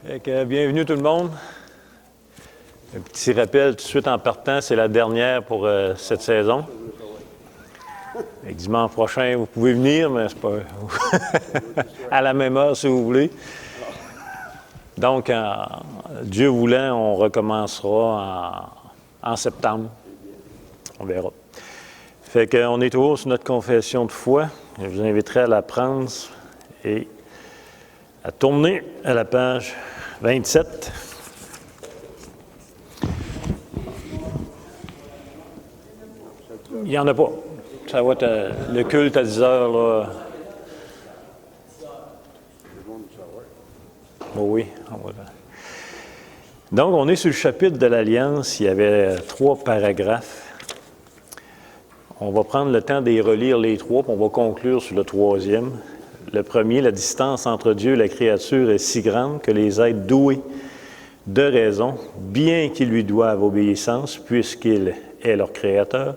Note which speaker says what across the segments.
Speaker 1: Bienvenue tout le monde. Un petit rappel tout de suite en partant, c'est la dernière pour cette saison. Et dimanche prochain, vous pouvez venir, mais c'est pas à la même heure si vous voulez. Donc, Dieu voulant, on recommencera en septembre. On verra. Fait qu'on est toujours sur notre confession de foi. Je vous inviterai à la prendre et à tourner à la page 27. Il n'y en a pas. Ça va être le culte à 10 heures, là. Oh oui. Donc, on est sur le chapitre de l'Alliance. Il y avait 3 paragraphes. On va prendre le temps d'y relire les 3, puis on va conclure sur le 3e. Le premier, la distance entre Dieu et la créature est si grande que les êtres doués de raison, bien qu'ils lui doivent obéissance, puisqu'il est leur créateur,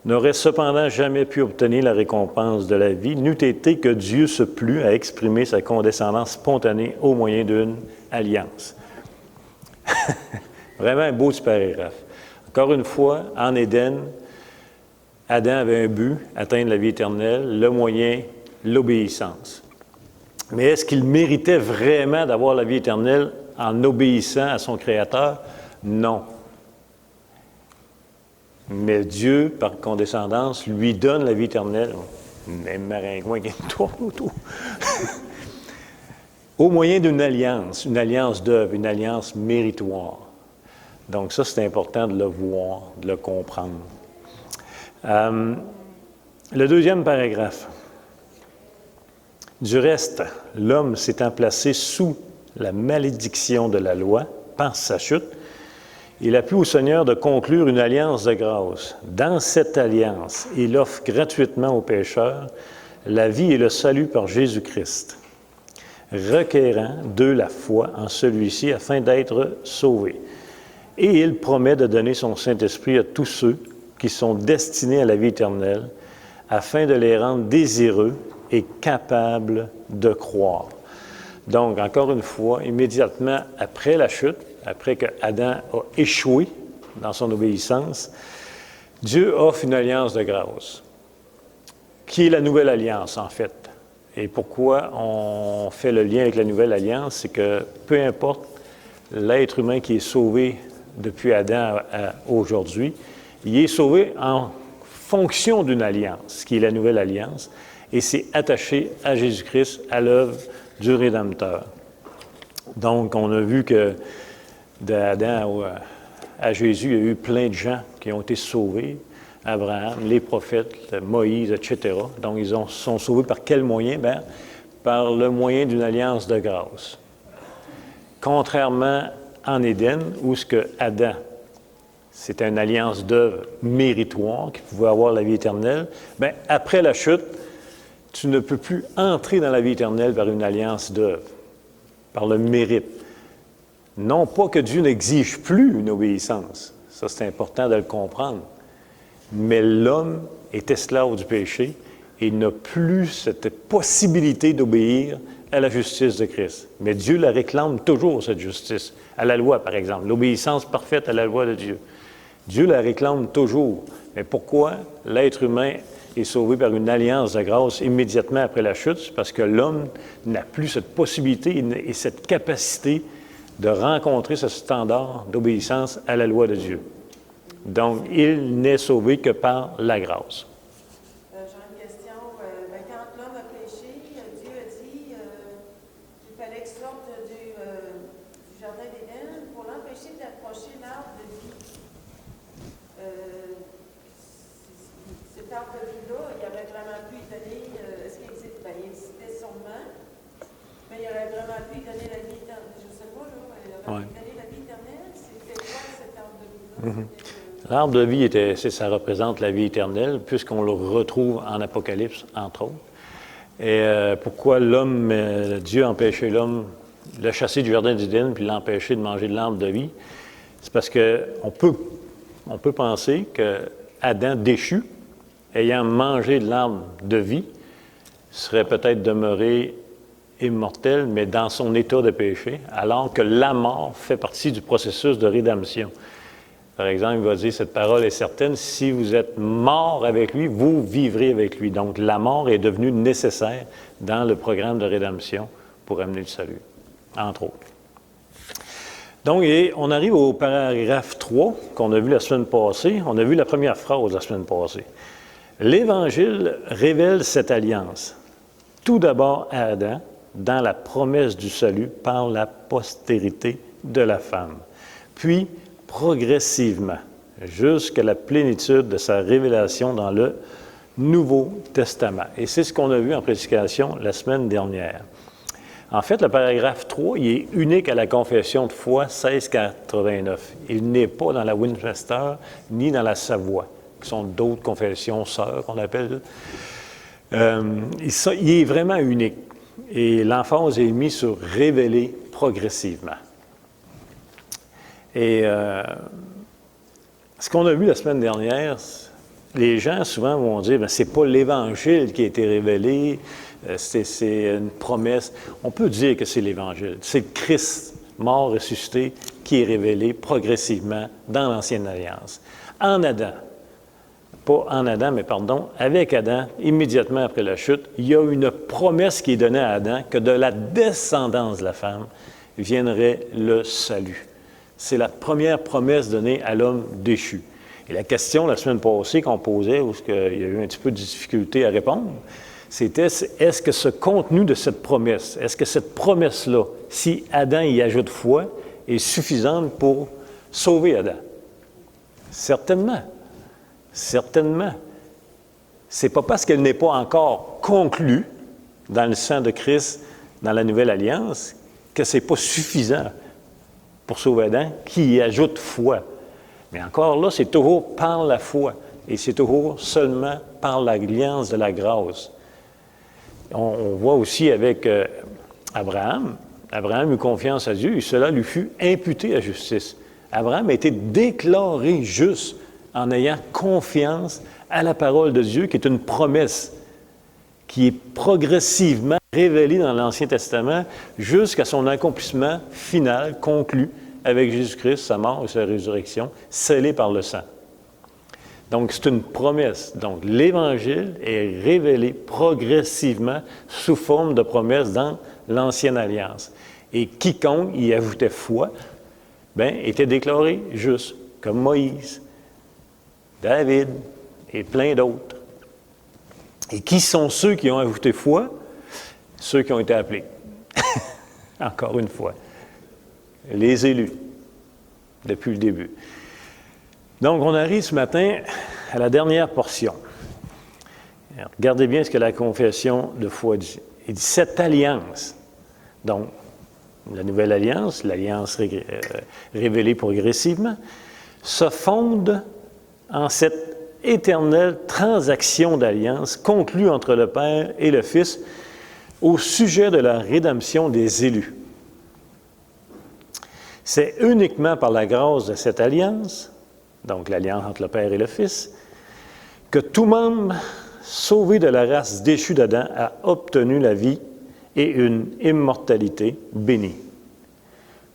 Speaker 1: n'auraient cependant jamais pu obtenir la récompense de la vie, n'eût été que Dieu se plut à exprimer sa condescendance spontanée au moyen d'une alliance. Vraiment un beau petit paragraphe. Encore une fois, en Éden, Adam avait un but, atteindre la vie éternelle, le moyen, l'obéissance. Mais est-ce qu'il méritait vraiment d'avoir la vie éternelle en obéissant à son Créateur? Non. Mais Dieu, par condescendance, lui donne la vie éternelle. Même maringouin qui tourne autour. Au moyen d'une alliance d'œuvre, une alliance méritoire. Donc ça, c'est important de le voir, de le comprendre. Le deuxième paragraphe. Du reste, l'homme s'étant placé sous la malédiction de la loi par sa chute, il a plu au Seigneur de conclure une alliance de grâce. Dans cette alliance, il offre gratuitement aux pécheurs la vie et le salut par Jésus-Christ, requérant d'eux la foi en celui-ci afin d'être sauvés. Et il promet de donner son Saint-Esprit à tous ceux qui sont destinés à la vie éternelle, afin de les rendre désireux et capables de croire. Donc, encore une fois, immédiatement après la chute, après que Adam a échoué dans son obéissance, Dieu offre une alliance de grâce, qui est la nouvelle alliance, en fait. Et pourquoi on fait le lien avec la nouvelle alliance, c'est que peu importe l'être humain qui est sauvé depuis Adam à aujourd'hui, il est sauvé en fonction d'une alliance, qui est la nouvelle alliance, et c'est attaché à Jésus-Christ, à l'œuvre du Rédempteur. Donc, on a vu que d'Adam à Jésus, il y a eu plein de gens qui ont été sauvés. Abraham, les prophètes, Moïse, etc. Donc, ils sont sauvés par quel moyen? Bien, par le moyen d'une alliance de grâce. Contrairement en Éden, où ce que Adam, c'était une alliance d'œuvre méritoire qui pouvait avoir la vie éternelle, bien, après la chute, tu ne peux plus entrer dans la vie éternelle par une alliance d'œuvre, par le mérite. Non pas que Dieu n'exige plus une obéissance, ça c'est important de le comprendre, mais l'homme est esclave du péché et il n'a plus cette possibilité d'obéir à la justice de Christ. Mais Dieu la réclame toujours, cette justice, à la loi par exemple, l'obéissance parfaite à la loi de Dieu. Dieu la réclame toujours. Mais pourquoi l'être humain est sauvé par une alliance de grâce immédiatement après la chute? C'est parce que l'homme n'a plus cette possibilité et cette capacité de rencontrer ce standard d'obéissance à la loi de Dieu. Donc, il n'est sauvé que par la grâce.
Speaker 2: J'ai une question. Quand l'homme a péché, Dieu a dit qu'il fallait qu'il sorte du jardin d'Éden pour l'empêcher d'approcher l'arbre de vie. Cet arbre de vie-là, il aurait vraiment pu y donner, est-ce qu'il existe? Bien, il existait sûrement, mais il aurait vraiment pu y donner la vie éternelle. Je ne sais pas, là, il aurait pu y donner la vie éternelle. C'était quoi cet arbre de vie-là?
Speaker 1: L'arbre de vie, ça représente la vie éternelle, puisqu'on le retrouve en Apocalypse, entre autres. Et pourquoi Dieu a empêché l'homme, l'a chassé du jardin d'Éden, puis l'a empêché de manger de l'arbre de vie? C'est parce qu'on peut penser que Adam déchu, ayant mangé de l'arbre de vie, serait peut-être demeuré immortel, mais dans son état de péché, alors que la mort fait partie du processus de rédemption. Par exemple, il va dire, cette parole est certaine, si vous êtes mort avec lui, vous vivrez avec lui. Donc, la mort est devenue nécessaire dans le programme de rédemption pour amener le salut, entre autres. Donc, on arrive au paragraphe 3 qu'on a vu la semaine passée. On a vu la première phrase la semaine passée. L'Évangile révèle cette alliance, tout d'abord à Adam, dans la promesse du salut par la postérité de la femme, puis progressivement, jusqu'à la plénitude de sa révélation dans le Nouveau Testament. Et c'est ce qu'on a vu en prédication la semaine dernière. En fait, le paragraphe 3, il est unique à la confession de foi 1689. Il n'est pas dans la Winchester ni dans la Savoie, qui sont d'autres confessions sœurs qu'on appelle. Il est vraiment unique. Et l'emphase est mise sur révéler progressivement. Et ce qu'on a vu la semaine dernière, les gens souvent vont dire, ce n'est pas l'Évangile qui a été révélé, c'est une promesse. On peut dire que c'est l'Évangile. C'est le Christ mort ressuscité qui est révélé progressivement dans l'Ancienne Alliance. En Adam, pas en Adam, mais pardon, avec Adam, immédiatement après la chute, il y a une promesse qui est donnée à Adam que de la descendance de la femme viendrait le salut. C'est la première promesse donnée à l'homme déchu. Et la question la semaine passée qu'on posait, où il y a eu un petit peu de difficulté à répondre, c'était est-ce que ce contenu de cette promesse, est-ce que cette promesse-là, si Adam y ajoute foi, est suffisante pour sauver Adam? Certainement. Certainement. Ce n'est pas parce qu'elle n'est pas encore conclue dans le sang de Christ, dans la Nouvelle Alliance, que ce n'est pas suffisant pour sauver Adam, qui y ajoute foi. Mais encore là, c'est toujours par la foi. Et c'est toujours seulement par l'alliance de la grâce. On voit aussi avec Abraham. Abraham eut confiance à Dieu et cela lui fut imputé à justice. Abraham a été déclaré juste en ayant confiance à la parole de Dieu, qui est une promesse qui est progressivement révélée dans l'Ancien Testament jusqu'à son accomplissement final, conclu, avec Jésus-Christ, sa mort et sa résurrection, scellée par le sang. Donc, c'est une promesse. Donc, l'Évangile est révélé progressivement sous forme de promesse dans l'Ancienne Alliance. Et quiconque y ajoutait foi, était déclaré juste, comme Moïse, David et plein d'autres. Et qui sont ceux qui ont ajouté foi? Ceux qui ont été appelés. Encore une fois. Les élus, depuis le début. Donc, on arrive ce matin à la dernière portion. Alors, regardez bien ce que la confession de foi dit. Il dit, cette alliance, donc la nouvelle alliance, l'alliance révélée progressivement, se fonde en cette éternelle transaction d'alliance conclue entre le Père et le Fils au sujet de la rédemption des élus. C'est uniquement par la grâce de cette alliance, donc l'alliance entre le Père et le Fils, que tout membre sauvé de la race déchue d'Adam a obtenu la vie et une immortalité bénie.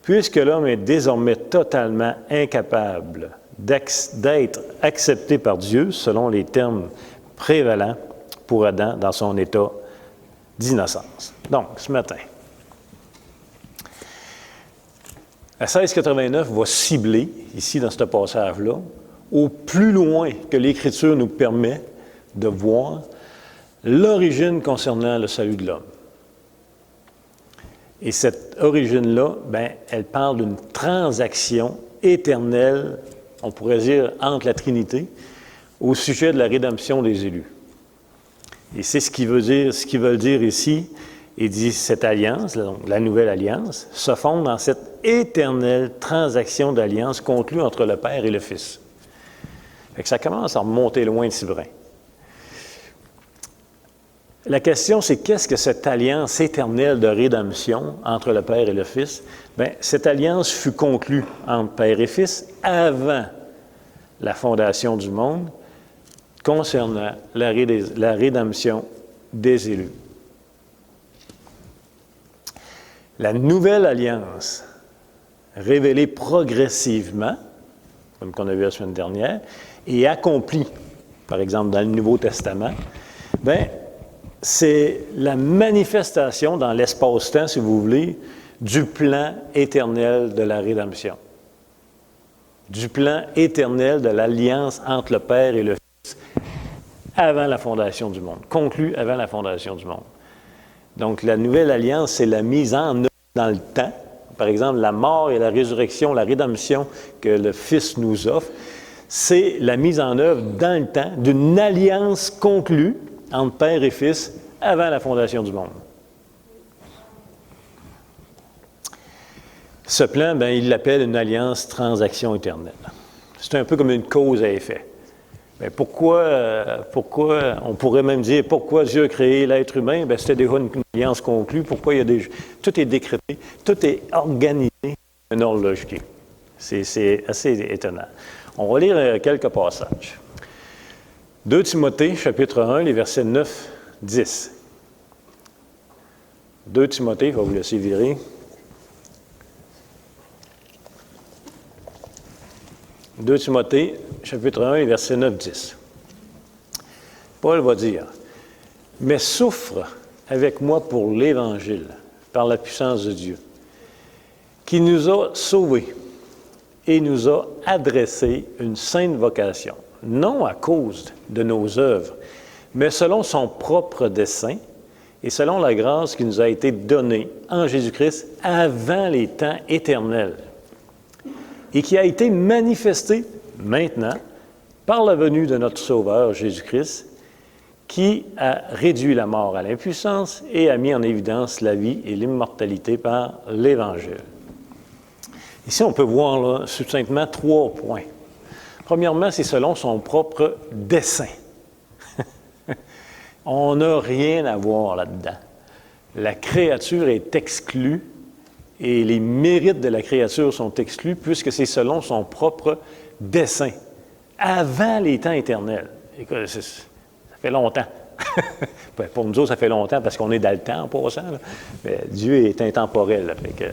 Speaker 1: Puisque l'homme est désormais totalement incapable d'être accepté par Dieu selon les termes prévalents pour Adam dans son état d'innocence. Donc, ce matin, la 1689 va cibler, ici dans ce passage-là, au plus loin que l'Écriture nous permet de voir l'origine concernant le salut de l'homme. Et cette origine-là, elle parle d'une transaction éternelle, on pourrait dire, entre la Trinité, au sujet de la rédemption des élus. Et c'est ce qu'ils veulent dire ici. Il dit cette alliance, donc la nouvelle alliance, se fonde dans cette éternelle transaction d'alliance conclue entre le Père et le Fils. Fait que ça commence à remonter loin de si brin. La question, c'est qu'est-ce que cette alliance éternelle de rédemption entre le Père et le Fils? Cette alliance fut conclue entre Père et Fils avant la fondation du monde concernant la rédemption des élus. La nouvelle alliance, révélée progressivement, comme qu'on a vu la semaine dernière, et accomplie, par exemple dans le Nouveau Testament, bien, c'est la manifestation dans l'espace-temps, si vous voulez, du plan éternel de la rédemption. Du plan éternel de l'alliance entre le Père et le Fils avant la fondation du monde, conclu avant la fondation du monde. Donc, la nouvelle alliance, c'est la mise en œuvre dans le temps. Par exemple, la mort et la résurrection, la rédemption que le Fils nous offre, c'est la mise en œuvre dans le temps d'une alliance conclue entre Père et Fils avant la fondation du monde. Ce plan, bien, il l'appelle une alliance transaction éternelle. C'est un peu comme une cause à effet. Mais pourquoi, on pourrait même dire, pourquoi Dieu a créé l'être humain? Bien, c'était déjà une alliance conclue. Pourquoi il y a des... Tout est décrété, tout est organisé, un ordre logique. C'est assez étonnant. On va lire quelques passages. 2 Timothée, chapitre 1, les versets 9, 10. 2 Timothée, je vais vous laisser virer. 2 Timothée, chapitre 1, les versets 9, 10. Paul va dire, « Mais souffre avec moi pour l'Évangile, par la puissance de Dieu, qui nous a sauvés et nous a adressé une sainte vocation, non à cause de nos œuvres, mais selon son propre dessein et selon la grâce qui nous a été donnée en Jésus-Christ avant les temps éternels, et qui a été manifestée maintenant par la venue de notre Sauveur Jésus-Christ, qui a réduit la mort à l'impuissance et a mis en évidence la vie et l'immortalité par l'Évangile. » Ici, on peut voir là, succinctement 3 points. Premièrement, c'est selon son propre dessein. On n'a rien à voir là-dedans. La créature est exclue et les mérites de la créature sont exclus puisque c'est selon son propre dessein, avant les temps éternels. Écoute, ça fait longtemps. Pour nous autres, ça fait longtemps parce qu'on est dans le temps en passant. Là. Mais Dieu est intemporel. Là, fait que...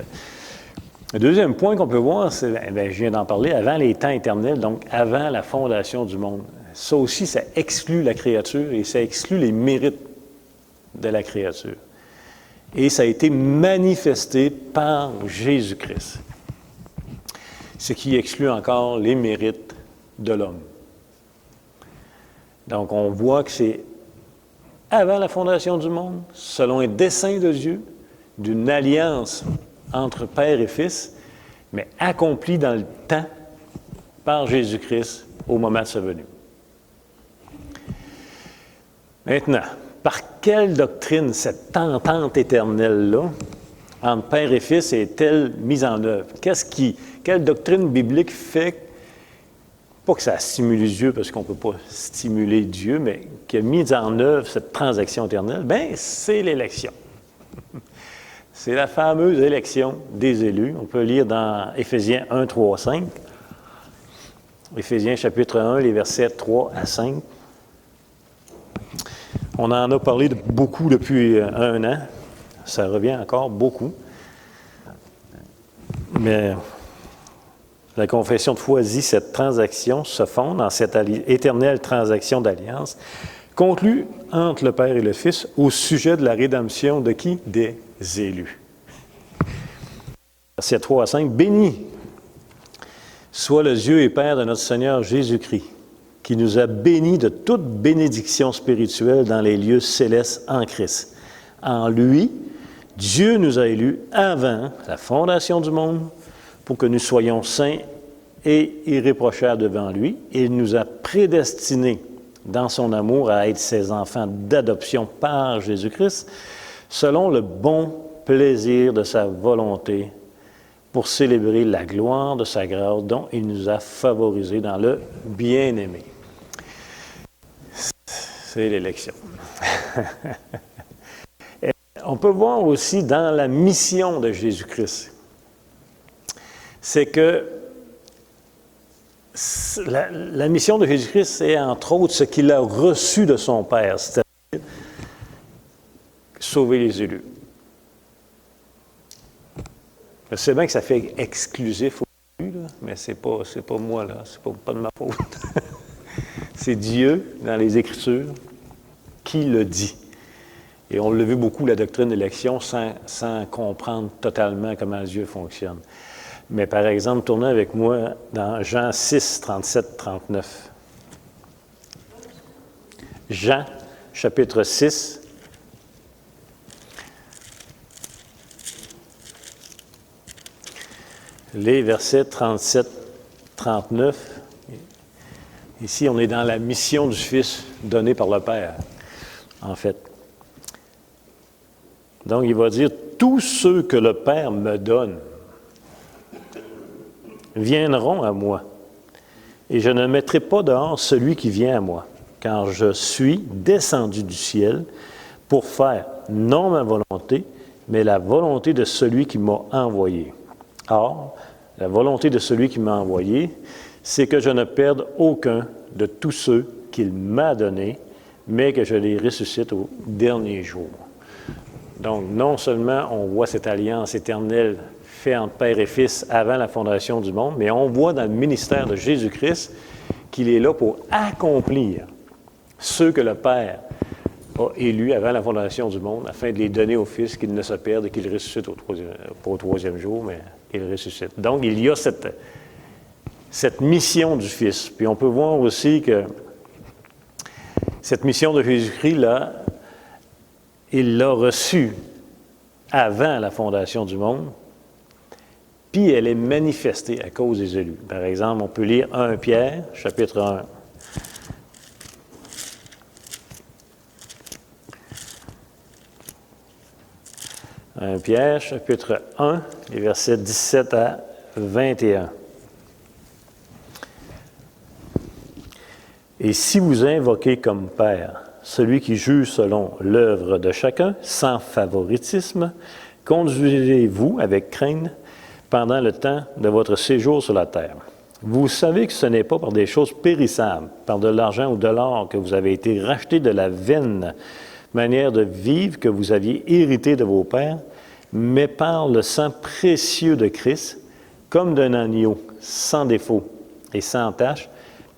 Speaker 1: Le deuxième point qu'on peut voir, c'est, bien, je viens d'en parler, avant les temps éternels, donc avant la fondation du monde. Ça aussi, ça exclut la créature et ça exclut les mérites de la créature. Et ça a été manifesté par Jésus-Christ, ce qui exclut encore les mérites de l'homme. Donc, on voit que c'est avant la fondation du monde, selon un dessein de Dieu, d'une alliance entre Père et Fils, mais accompli dans le temps par Jésus-Christ au moment de sa venue. Maintenant, par quelle doctrine cette entente éternelle-là entre Père et Fils est-elle mise en œuvre? Quelle doctrine biblique fait, pas que ça stimule Dieu, parce qu'on ne peut pas stimuler Dieu, mais qui a mis en œuvre cette transaction éternelle? Bien, c'est l'élection. C'est la fameuse élection des élus. On peut lire dans Éphésiens 1, 3, 5. Éphésiens chapitre 1, les versets 3 à 5. On en a parlé beaucoup depuis 1 an. Ça revient encore beaucoup. Mais la confession de foi dit que cette transaction se fonde dans cette éternelle transaction d'alliance conclue entre le Père et le Fils au sujet de la rédemption de qui? Des élus. Verset 3 à 5. « Béni soit le Dieu et Père de notre Seigneur Jésus-Christ, qui nous a bénis de toute bénédiction spirituelle dans les lieux célestes en Christ. En lui, Dieu nous a élus avant la fondation du monde pour que nous soyons saints et irréprochables devant lui. Il nous a prédestinés dans son amour à être ses enfants d'adoption par Jésus-Christ, selon le bon plaisir de sa volonté, pour célébrer la gloire de sa grâce dont il nous a favorisés dans le bien-aimé. » C'est l'élection. On peut voir aussi dans la mission de Jésus-Christ, c'est que la mission de Jésus-Christ, c'est entre autres ce qu'il a reçu de son Père, c'est-à-dire sauver les élus. Je sais bien que ça fait exclusif au début, là, mais c'est pas moi, là. C'est pas de ma faute. C'est Dieu, dans les Écritures, qui le dit. Et on l'a vu beaucoup, la doctrine d'élection, sans comprendre totalement comment Dieu fonctionne. Mais par exemple, tournez avec moi dans Jean 6, 37, 39. Jean, chapitre 6. Les versets 37, 39. Ici, on est dans la mission du Fils donnée par le Père, en fait. Donc, il va dire, « Tous ceux que le Père me donne viendront à moi, et je ne mettrai pas dehors celui qui vient à moi, car je suis descendu du ciel pour faire non ma volonté, mais la volonté de celui qui m'a envoyé. Or, la volonté de celui qui m'a envoyé, c'est que je ne perde aucun de tous ceux qu'il m'a donnés, mais que je les ressuscite au dernier jour. » Donc, non seulement on voit cette alliance éternelle faite entre Père et Fils avant la fondation du monde, mais on voit dans le ministère de Jésus-Christ qu'il est là pour accomplir ceux que le Père a élus avant la fondation du monde, afin de les donner au Fils, qu'ils ne se perdent et qu'ils ressuscitent pas au troisième jour, mais qu'ils ressuscitent. Donc, il y a cette mission du Fils. Puis on peut voir aussi que cette mission de Jésus-Christ, là, il l'a reçue avant la fondation du monde, puis elle est manifestée à cause des élus. Par exemple, on peut lire 1 Pierre, chapitre 1. 1 Pierre, chapitre 1, les versets 17 à 21. « Et si vous invoquez comme Père celui qui juge selon l'œuvre de chacun, sans favoritisme, conduisez-vous avec crainte pendant le temps de votre séjour sur la terre. Vous savez que ce n'est pas par des choses périssables, par de l'argent ou de l'or que vous avez été rachetés de la vaine manière de vivre que vous aviez hérité de vos pères, mais par le sang précieux de Christ, comme d'un agneau sans défaut et sans tache,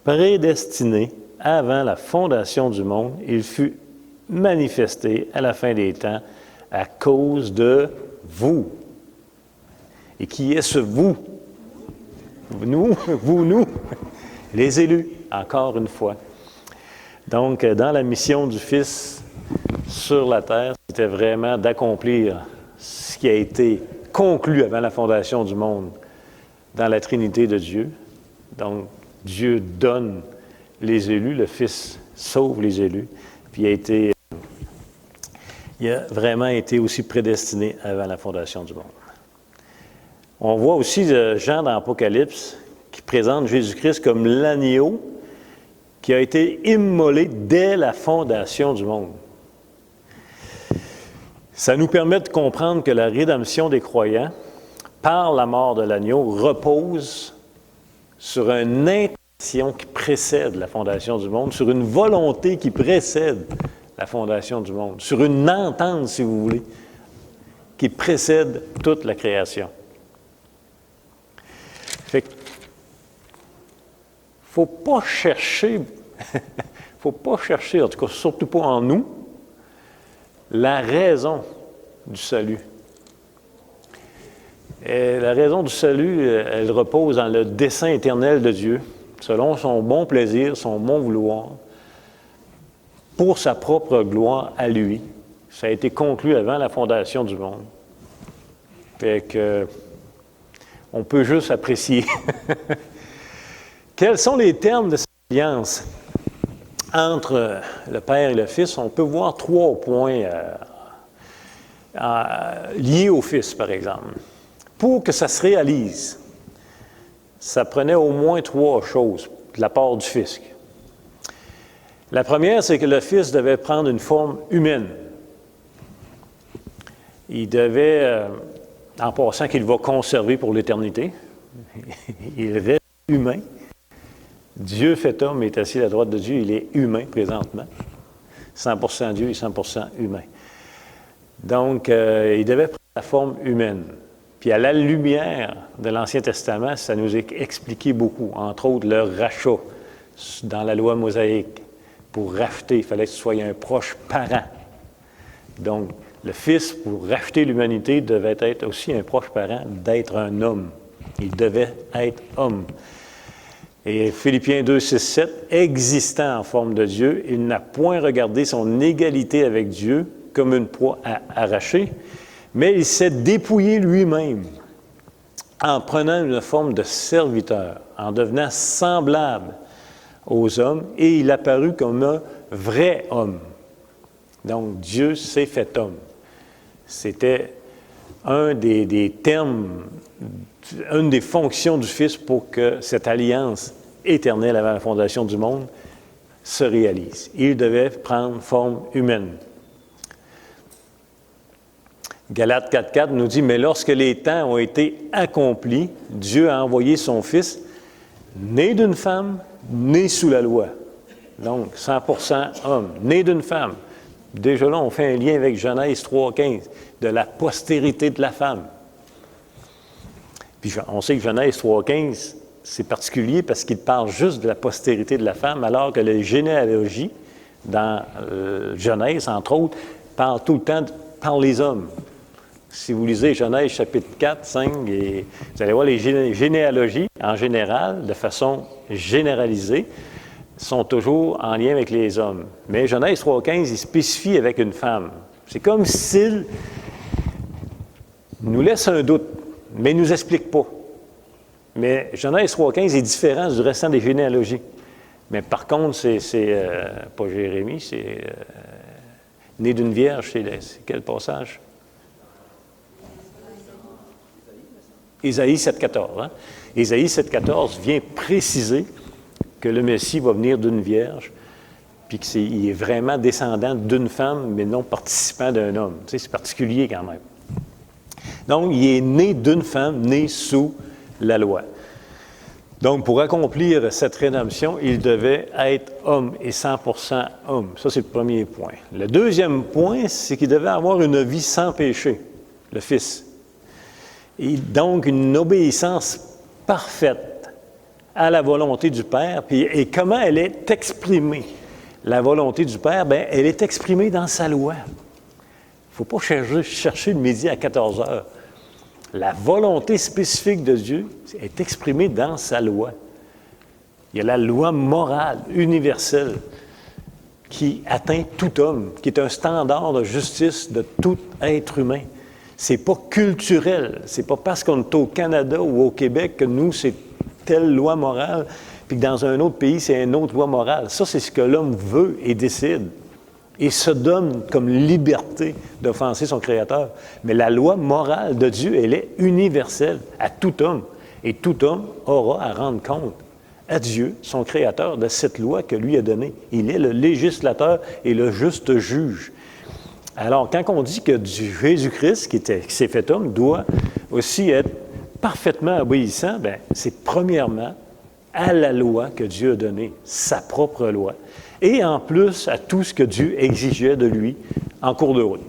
Speaker 1: prédestiné avant la fondation du monde, il fut manifesté à la fin des temps à cause de vous. Et qui est ce vous? Nous, nous, les élus, encore une fois. Donc, dans la mission du Fils sur la terre, c'était vraiment d'accomplir ce qui a été conclu avant la fondation du monde dans la Trinité de Dieu. Donc, Dieu donne les élus, le Fils sauve les élus, puis il a vraiment été aussi prédestiné avant la fondation du monde. On voit aussi Jean dans l'Apocalypse qui présente Jésus-Christ comme l'agneau qui a été immolé dès la fondation du monde. Ça nous permet de comprendre que la rédemption des croyants, par la mort de l'agneau, repose sur une intention qui précède la fondation du monde, sur une volonté qui précède la fondation du monde, sur une entente, si vous voulez, qui précède toute la création. Fait qu'il ne faut pas chercher, en tout cas surtout pas en nous, la raison du salut. Et la raison du salut, elle repose dans le dessein éternel de Dieu, selon son bon plaisir, son bon vouloir, pour sa propre gloire à lui. Ça a été conclu avant la fondation du monde. Fait que on peut juste apprécier. Quels sont les termes de cette alliance entre le Père et le Fils? On peut voir 3 points liés au Fils, par exemple. Pour que ça se réalise, ça prenait au moins 3 choses de la part du Fils. La première, c'est que le Fils devait prendre une forme humaine. Il devait, en passant qu'il va conserver pour l'éternité, il reste humain. Dieu fait homme est assis à la droite de Dieu, il est humain présentement. 100% Dieu et 100% humain. Donc, il devait prendre la forme humaine. Puis à la lumière de l'Ancien Testament, ça nous est expliqué beaucoup. Entre autres, le rachat dans la loi mosaïque. Pour racheter, il fallait que ce soit un proche parent. Donc, le Fils, pour racheter l'humanité, devait être aussi un proche parent d'être un homme. Il devait être homme. Et Philippiens 2, 6, 7, existant en forme de Dieu, il n'a point regardé son égalité avec Dieu comme une proie à arracher, mais il s'est dépouillé lui-même en prenant une forme de serviteur, en devenant semblable aux hommes, et il apparut comme un vrai homme. Donc, Dieu s'est fait homme. C'était un des termes, une des fonctions du Fils pour que cette alliance éternelle avant la fondation du monde se réalise. Il devait prendre forme humaine. Galates 4.4 nous dit « Mais lorsque les temps ont été accomplis, Dieu a envoyé son Fils, né d'une femme, né sous la loi. » Donc, 100% homme, né d'une femme. Déjà là, on fait un lien avec Genèse 3.15, de la postérité de la femme. Puis on sait que Genèse 3.15, c'est particulier parce qu'il parle juste de la postérité de la femme, alors que les généalogies, dans Genèse, entre autres, parlent tout le temps par les hommes. Si vous lisez Genèse chapitre 4, 5, et vous allez voir les généalogies, en général, de façon généralisée, sont toujours en lien avec les hommes. Mais Genèse 3.15, il spécifie avec une femme. C'est comme s'il nous laisse un doute, mais il ne nous explique pas. Mais Genèse 3.15 est différent du restant des généalogies. Mais par contre, c'est pas Jérémie, c'est né d'une vierge, c'est quel passage? Ésaïe 7.14. Hein? Ésaïe 7.14 vient préciser que le Messie va venir d'une vierge, puis qu'il est vraiment descendant d'une femme, mais non participant d'un homme. Tu sais, c'est particulier quand même. Donc, il est né d'une femme, né sous la loi. Donc, pour accomplir cette rédemption, il devait être homme et 100% homme. Ça, c'est le premier point. Le deuxième point, c'est qu'il devait avoir une vie sans péché, le Fils. Et donc, une obéissance parfaite à la volonté du Père. Et comment elle est exprimée? La volonté du Père, bien, elle est exprimée dans sa loi. Il ne faut pas chercher le midi à 14 heures. La volonté spécifique de Dieu est exprimée dans sa loi. Il y a la loi morale universelle qui atteint tout homme, qui est un standard de justice de tout être humain. C'est pas culturel. C'est pas parce qu'on est au Canada ou au Québec que nous, c'est telle loi morale, puis que dans un autre pays, c'est une autre loi morale. Ça, c'est ce que l'homme veut et décide. Et se donne comme liberté d'offenser son Créateur. Mais la loi morale de Dieu, elle est universelle à tout homme. Et tout homme aura à rendre compte à Dieu, son Créateur, de cette loi que lui a donnée. Il est le législateur et le juste juge. Alors, quand on dit que Jésus-Christ, qui s'est fait homme, doit aussi être parfaitement obéissant, bien, c'est premièrement à la loi que Dieu a donnée, sa propre loi, et en plus à tout ce que Dieu exigeait de lui en cours de route.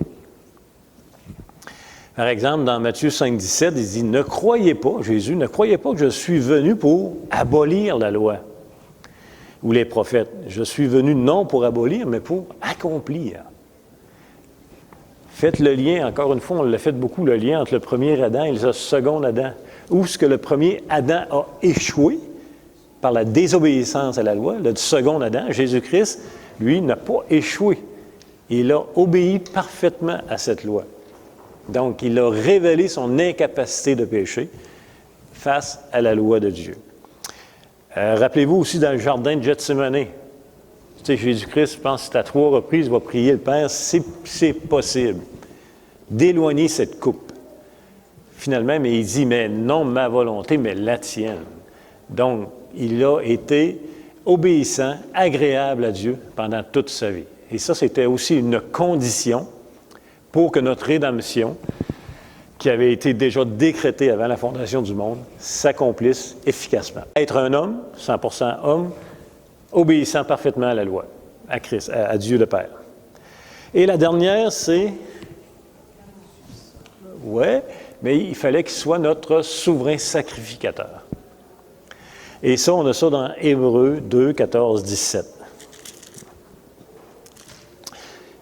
Speaker 1: Par exemple, dans Matthieu 5, 17, il dit « Ne croyez pas, Jésus, ne croyez pas que je suis venu pour abolir la loi ou les prophètes. Je suis venu non pour abolir, mais pour accomplir. » Faites le lien, encore une fois, on l'a fait beaucoup, le lien entre le premier Adam et le second Adam. Où est-ce que le premier Adam a échoué par la désobéissance à la loi, le second Adam, Jésus-Christ, lui, n'a pas échoué. Il a obéi parfaitement à cette loi. Donc, il a révélé son incapacité de pécher face à la loi de Dieu. Rappelez-vous aussi dans le jardin de Gethsémani, tu sais, Jésus-Christ, je pense que c'est à 3 reprises, va prier le Père, c'est possible d'éloigner cette coupe. Finalement, mais il dit, mais non ma volonté, mais la tienne. Donc, il a été obéissant, agréable à Dieu pendant toute sa vie. Et ça, c'était aussi une condition pour que notre rédemption, qui avait été déjà décrétée avant la fondation du monde, s'accomplisse efficacement. Être un homme, 100% homme, obéissant parfaitement à la loi, à Christ, à Dieu le Père. Et la dernière, c'est... Ouais, mais il fallait qu'il soit notre souverain sacrificateur. Et ça, on a ça dans Hébreux 2, 14, 17.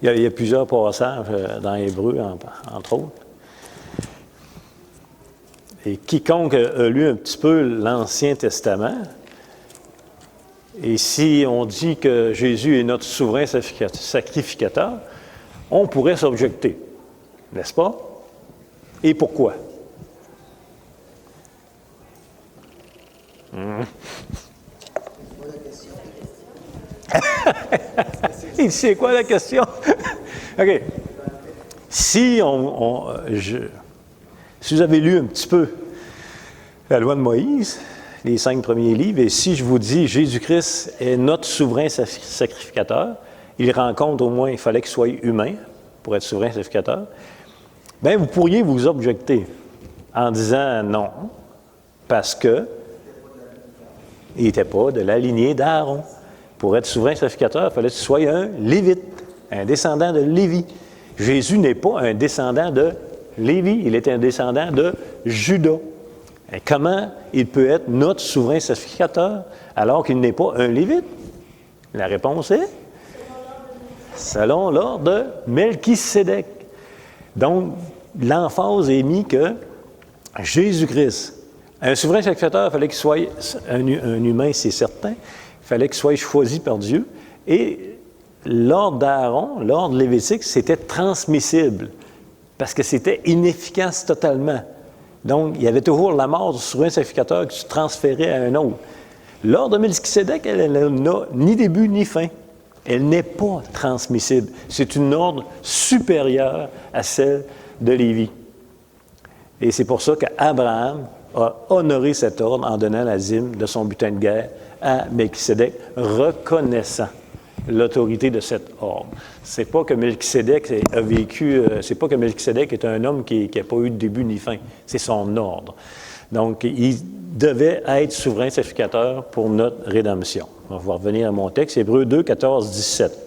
Speaker 1: Il y a plusieurs passages dans Hébreux, entre autres. Et quiconque a lu un petit peu l'Ancien Testament, et si on dit que Jésus est notre souverain sacrificateur, on pourrait s'objecter, n'est-ce pas? Et pourquoi? Il sait quoi la question? OK. Si vous avez lu un petit peu la loi de Moïse, les 5 premiers livres, et si je vous dis Jésus-Christ est notre souverain sacrificateur, il rencontre au moins, il fallait qu'il soit humain pour être souverain sacrificateur, bien, vous pourriez vous objecter en disant non, parce que il n'était pas de la lignée d'Aaron. Pour être souverain sacrificateur, il fallait que tu sois un Lévite, un descendant de Lévi. Jésus n'est pas un descendant de Lévi, il est un descendant de Juda. Et comment il peut être notre souverain sacrificateur alors qu'il n'est pas un Lévite? La réponse est selon l'ordre de Melchisédek. Donc, l'emphase est mise que Jésus-Christ, un souverain sacrificateur, il fallait qu'il soit un humain, c'est certain, il fallait qu'il soit choisi par Dieu, et l'ordre d'Aaron, l'ordre lévitique, c'était transmissible, parce que c'était inefficace totalement. Donc, il y avait toujours la mort du souverain sacrificateur qui se transférait à un autre. L'ordre de Melchisédek, elle n'a ni début ni fin. Elle n'est pas transmissible. C'est une ordre supérieure à celle de Lévi. Et c'est pour ça qu'Abraham a honoré cet ordre en donnant la dîme de son butin de guerre à Melchisédek, reconnaissant l'autorité de cet ordre. C'est pas que Melchisédek a vécu, c'est pas que Melchisédek est un homme qui n'a pas eu de début ni fin. C'est son ordre. Donc, il devait être souverain sacrificateur pour notre rédemption. On va revenir à mon texte, Hébreux 2, 14, 17.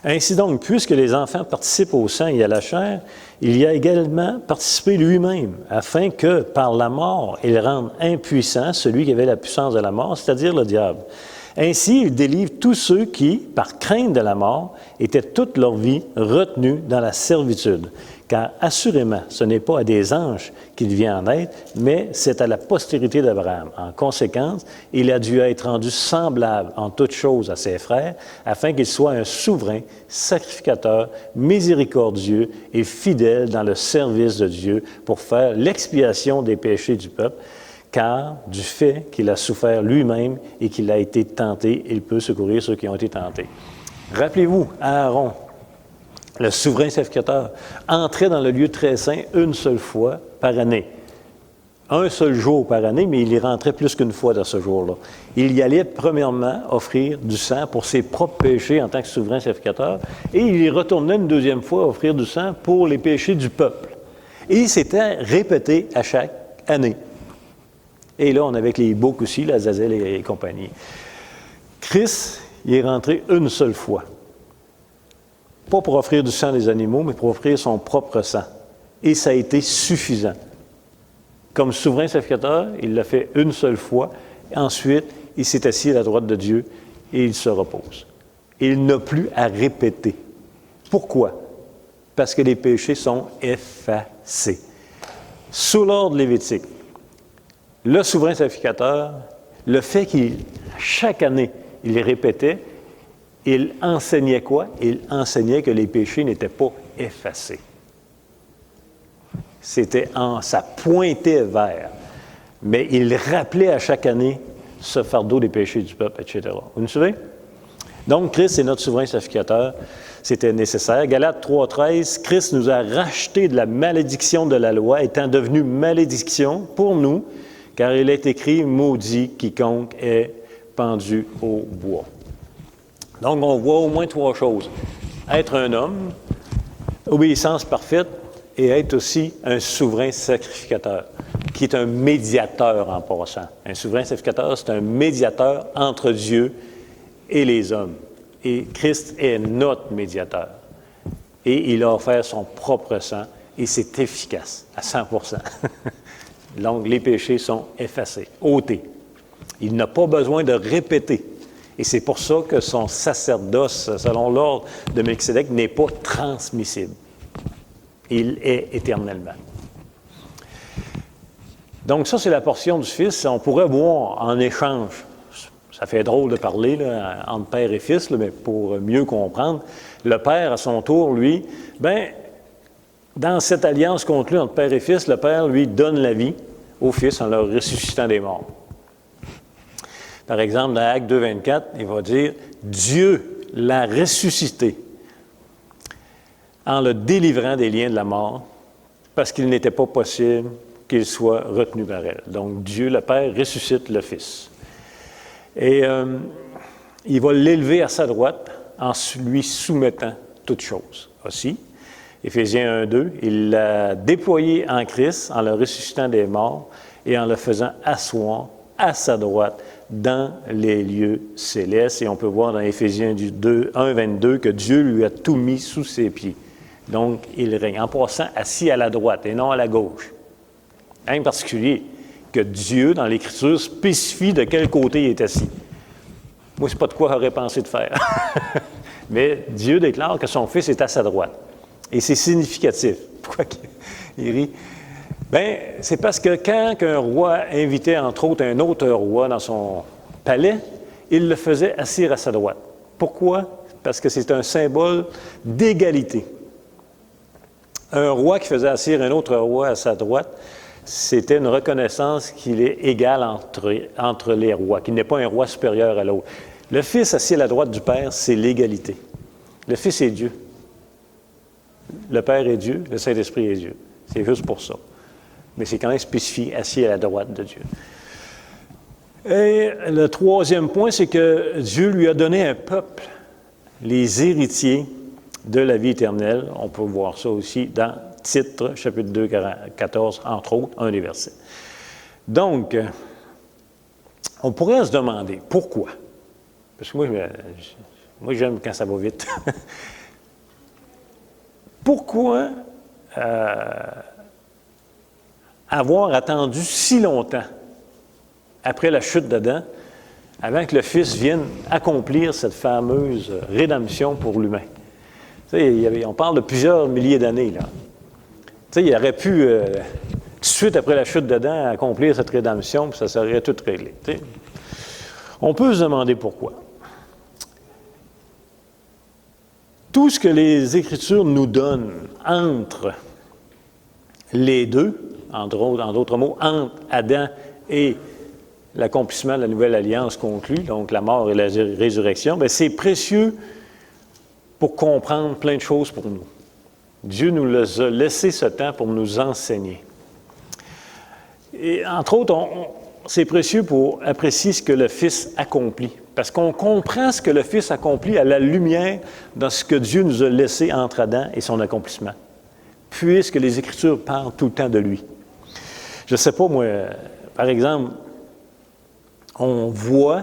Speaker 1: Ainsi donc, puisque les enfants participent au sang et à la chair, il y a également participé lui-même, afin que, par la mort, il rende impuissant celui qui avait la puissance de la mort, c'est-à-dire le diable. Ainsi, il délivre tous ceux qui, par crainte de la mort, étaient toute leur vie retenus dans la servitude. Car assurément, ce n'est pas à des anges qu'il vient en aide, mais c'est à la postérité d'Abraham. En conséquence, il a dû être rendu semblable en toutes choses à ses frères, afin qu'il soit un souverain, sacrificateur, miséricordieux et fidèle dans le service de Dieu pour faire l'expiation des péchés du peuple, car du fait qu'il a souffert lui-même et qu'il a été tenté, il peut secourir ceux qui ont été tentés. Rappelez-vous, Aaron, le souverain sacrificateur, entrait dans le lieu très saint une seule fois par année. Un seul jour par année, mais il y rentrait plus qu'une fois dans ce jour-là. Il y allait premièrement offrir du sang pour ses propres péchés en tant que souverain sacrificateur, et il y retournait une deuxième fois offrir du sang pour les péchés du peuple. Et c'était répété à chaque année. Et là, on avait avec les boucs aussi, l'Azazel et compagnie. Christ, il est rentré une seule fois. Pas pour offrir du sang des animaux, mais pour offrir son propre sang. Et ça a été suffisant. Comme souverain sacrificateur, il l'a fait une seule fois. Ensuite, il s'est assis à la droite de Dieu et il se repose. Il n'a plus à répéter. Pourquoi? Parce que les péchés sont effacés. Sous l'ordre lévitique, le souverain sacrificateur, le fait qu'il, chaque année, il les répétait, il enseignait quoi? Il enseignait que les péchés n'étaient pas effacés. Ça pointait vers. Mais il rappelait à chaque année ce fardeau des péchés du peuple, etc. Vous me suivez? Donc, Christ est notre souverain sacrificateur. C'était nécessaire. Galates 3,13, Christ nous a rachetés de la malédiction de la loi, étant devenu malédiction pour nous, car il est écrit « Maudit quiconque est pendu au bois ». Donc, on voit au moins 3 choses. Être un homme, obéissance parfaite, et être aussi un souverain sacrificateur, qui est un médiateur en passant. Un souverain sacrificateur, c'est un médiateur entre Dieu et les hommes. Et Christ est notre médiateur. Et il a offert son propre sang Et c'est efficace, à 100%. Donc, les péchés sont effacés, ôtés. Il n'a pas besoin de répéter. Et c'est pour ça que son sacerdoce, selon l'ordre de Melchisédek, n'est pas transmissible. Il est éternellement. Donc ça, c'est la portion du Fils. On pourrait voir en échange, ça fait drôle de parler là, entre Père et Fils, là, mais pour mieux comprendre, le Père, à son tour, lui, dans cette alliance conclue entre Père et Fils, le Père, lui, donne la vie au Fils en le ressuscitant des morts. Par exemple, dans Actes 2, 24, il va dire « Dieu l'a ressuscité en le délivrant des liens de la mort, parce qu'il n'était pas possible qu'il soit retenu par elle. » Donc, Dieu, le Père, ressuscite le Fils. Et il va l'élever à sa droite en lui soumettant toutes choses aussi. Éphésiens 1, 2, il l'a déployé en Christ en le ressuscitant des morts et en le faisant asseoir à sa droite dans les lieux célestes. Et on peut voir dans Éphésiens 1, 22 que Dieu lui a tout mis sous ses pieds. Donc, il règne, en passant assis à la droite et non à la gauche. En particulier, que Dieu, dans l'Écriture, spécifie de quel côté il est assis. Moi, c'est pas de quoi j'aurais pensé de faire. Mais Dieu déclare que son Fils est à sa droite. Et c'est significatif. Pourquoi il rit? Bien, c'est parce que quand un roi invitait, entre autres, un autre roi dans son palais, il le faisait assis à sa droite. Pourquoi? Parce que c'est un symbole d'égalité. Un roi qui faisait asseoir un autre roi à sa droite, c'était une reconnaissance qu'il est égal entre les rois, qu'il n'est pas un roi supérieur à l'autre. Le Fils assis à la droite du Père, c'est l'égalité. Le Fils est Dieu. Le Père est Dieu, le Saint-Esprit est Dieu. C'est juste pour ça. Mais c'est quand même spécifié, assis à la droite de Dieu. Et le troisième point, c'est que Dieu lui a donné un peuple, les héritiers de la vie éternelle. On peut voir ça aussi dans Titre, chapitre 2, 14, entre autres, un des versets. Donc, on pourrait se demander pourquoi. Parce que moi j'aime quand ça va vite. Pourquoi avoir attendu si longtemps après la chute d'Adam avant que le Fils vienne accomplir cette fameuse rédemption pour l'humain? Tu sais, on parle de plusieurs milliers d'années, là. Tu sais, il aurait pu, tout de suite après la chute d'Adam, accomplir cette rédemption, puis ça serait tout réglé. Tu sais. On peut se demander pourquoi. Tout ce que les Écritures nous donnent entre les deux, en d'autres mots, entre Adam et l'accomplissement de la nouvelle alliance conclue, donc la mort et la résurrection, bien, c'est précieux pour comprendre plein de choses pour nous. Dieu nous a laissé ce temps pour nous enseigner. Et entre autres, c'est précieux pour apprécier ce que le Fils accomplit. Parce qu'on comprend ce que le Fils accomplit à la lumière de ce que Dieu nous a laissé entre Adam et son accomplissement. Puisque les Écritures parlent tout le temps de lui. Je ne sais pas, moi, par exemple, on voit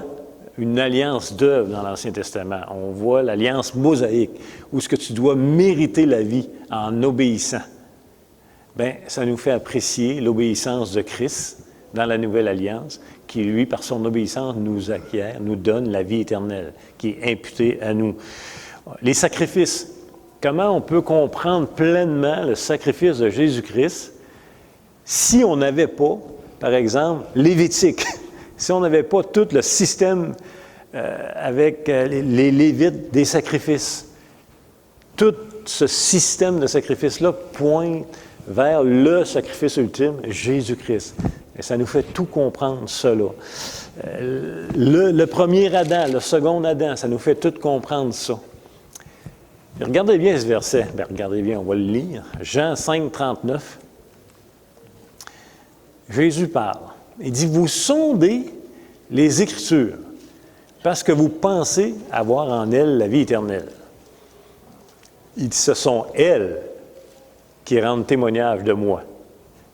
Speaker 1: une alliance d'œuvres dans l'Ancien Testament. On voit l'alliance mosaïque, où ce que tu dois mériter la vie en obéissant. Bien, ça nous fait apprécier l'obéissance de Christ dans la Nouvelle Alliance, qui, lui, par son obéissance, nous acquiert, nous donne la vie éternelle, qui est imputée à nous. Les sacrifices. Comment on peut comprendre pleinement le sacrifice de Jésus-Christ si on n'avait pas, par exemple, Lévitique, si on n'avait pas tout le système avec les Lévites des sacrifices? Tout ce système de sacrifice-là pointe vers le sacrifice ultime, Jésus-Christ. Et ça nous fait tout comprendre cela. Le premier Adam, le second Adam, ça nous fait tout comprendre ça. Et regardez bien ce verset. Bien, regardez bien, on va le lire. Jean 5, 39. Jésus parle. Il dit, vous sondez les Écritures parce que vous pensez avoir en elles la vie éternelle. Il dit, ce sont elles qui rendent témoignage de moi.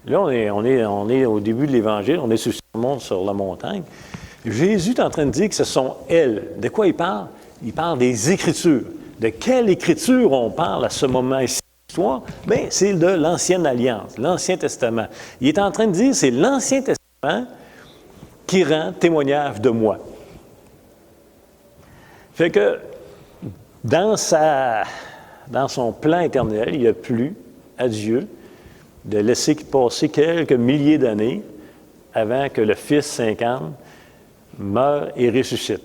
Speaker 1: Là, on est au début de l'Évangile, on est sur le sermon sur la montagne. Jésus est en train de dire que ce sont elles. De quoi il parle? Il parle des Écritures. De quelle Écriture on parle à ce moment-ci de l'histoire? Bien, c'est de l'Ancienne Alliance, l'Ancien Testament. Il est en train de dire, c'est l'Ancien Testament qui rend témoignage de moi. Fait que, dans son plan éternel, il a plu à Dieu de laisser passer quelques milliers d'années avant que le Fils s'incarne, meure et ressuscite.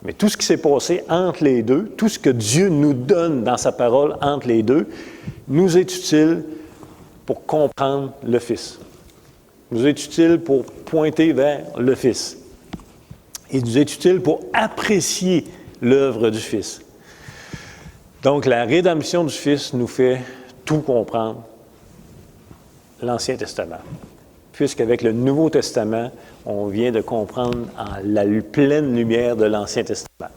Speaker 1: Mais tout ce qui s'est passé entre les deux, tout ce que Dieu nous donne dans sa parole entre les deux, nous est utile pour comprendre le Fils. Nous est utile pour pointer vers le Fils. Il nous est utile pour apprécier l'œuvre du Fils. Donc, la rédemption du Fils nous fait tout comprendre, l'Ancien Testament. Puisqu'avec le Nouveau Testament, on vient de comprendre en la pleine lumière de l'Ancien Testament.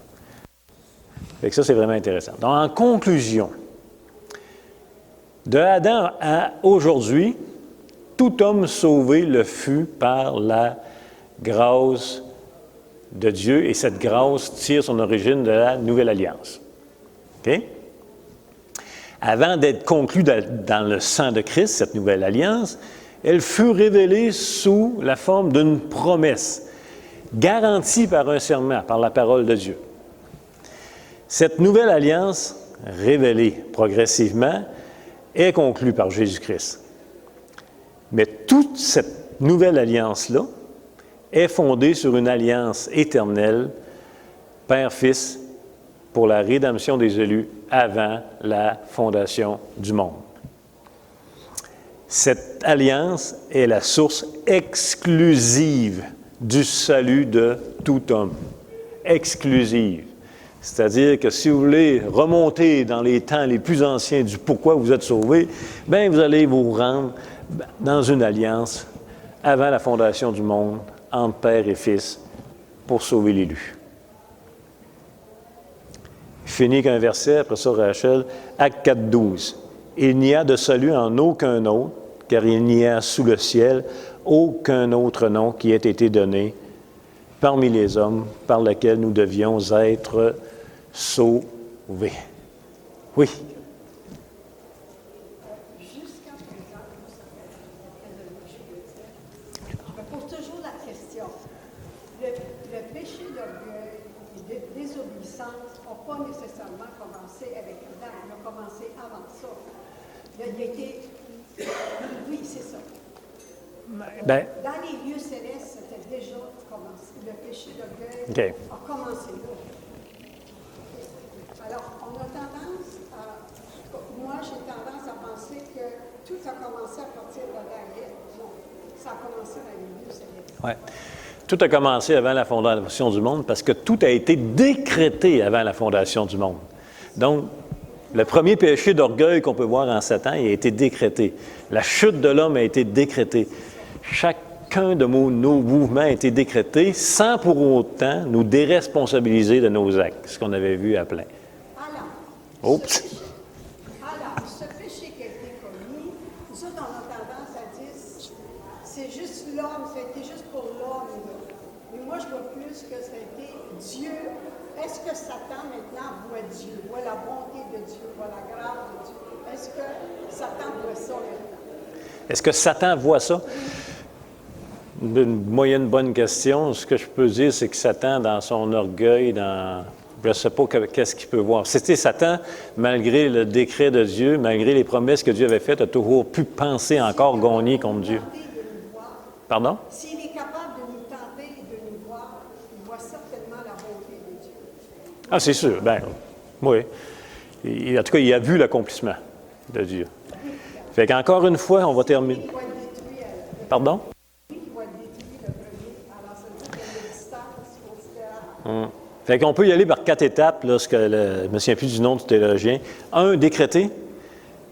Speaker 1: Fait que ça, c'est vraiment intéressant. Donc, en conclusion, de Adam à aujourd'hui, tout homme sauvé le fut par la grâce de Dieu, et cette grâce tire son origine de la Nouvelle Alliance. OK? Avant d'être conclue dans le sang de Christ, cette Nouvelle Alliance, elle fut révélée sous la forme d'une promesse, garantie par un serment, par la parole de Dieu. Cette Nouvelle Alliance, révélée progressivement, est conclue par Jésus-Christ. Mais toute cette Nouvelle Alliance-là est fondée sur une alliance éternelle, Père-Fils, pour la rédemption des élus avant la fondation du monde. Cette alliance est la source exclusive du salut de tout homme. Exclusive. C'est-à-dire que si vous voulez remonter dans les temps les plus anciens du pourquoi vous êtes sauvés, bien, vous allez vous rendre dans une alliance avant la fondation du monde, entre Père et Fils, pour sauver l'élu. Fini qu'un verset, après ça, Rachel, Acte 4, 12. Il n'y a de salut en aucun autre, car il n'y a sous le ciel aucun autre nom qui ait été donné parmi les hommes par lequel nous devions être sauvés. Oui.
Speaker 3: Jusqu'à présent, je me pose toujours la question. Le péché d'orgueil et de désobéissance n'a pas nécessairement commencé avec Adam, il a commencé avant ça. Il a été... Oui, c'est ça.
Speaker 1: Ben,
Speaker 3: dans les lieux célestes, c'était déjà commencé. Le péché d'orgueil a commencé là. Alors, on a tendance à... Moi, j'ai tendance à penser que tout a commencé à partir d'Adam et Ève. Non, ça a commencé dans les lieux célestes.
Speaker 1: Oui. Tout a commencé avant la fondation du monde parce que tout a été décrété avant la fondation du monde. Donc, le premier péché d'orgueil qu'on peut voir en Satan, il a été décrété. La chute de l'homme a été décrétée. Chacun de nos mouvements a été décrété sans pour autant nous déresponsabiliser de nos actes, ce qu'on avait vu à plein.
Speaker 3: Alors, ce péché qui a été commis, nous autres, on a tendance à dire c'est juste l'homme, ça a été juste pour l'homme. Mais moi, je vois plus que ça a été Dieu. Est-ce que Satan maintenant voit Dieu, voit la bonté de Dieu, voit la grâce de Dieu? Est-ce que Satan voit ça maintenant?
Speaker 1: Est-ce que Satan voit ça? Une moyenne bonne question. Ce que je peux dire, c'est que Satan, dans son orgueil, je ne sais pas qu'est-ce qu'il peut voir. C'était Satan, malgré le décret de Dieu, malgré les promesses que Dieu avait faites, a toujours pu penser encore gagner contre Dieu. Pardon?
Speaker 3: S'il est capable de nous tenter et de nous voir, il voit certainement la bonté de Dieu.
Speaker 1: Ah, c'est sûr. Ben, oui. En tout cas, il a vu l'accomplissement de Dieu. Fait qu'encore une fois, on va terminer. Pardon? Fait qu'on peut y aller par 4 étapes, là, je ne me souviens plus du nom du théologien. 1, décréter,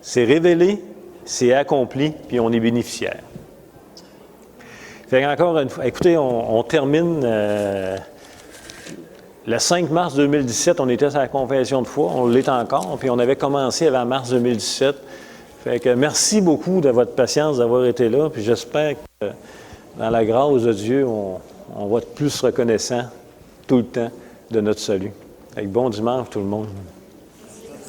Speaker 1: c'est révélé, c'est accompli, puis on est bénéficiaire. Fait qu'encore une fois, écoutez, on termine le 5 mars 2017, on était à la confession de foi, on l'est encore, puis on avait commencé avant mars 2017. Fait que merci beaucoup de votre patience d'avoir été là, puis j'espère que dans la grâce de Dieu, on va être plus reconnaissant tout le temps de notre salut. Bon dimanche tout le monde.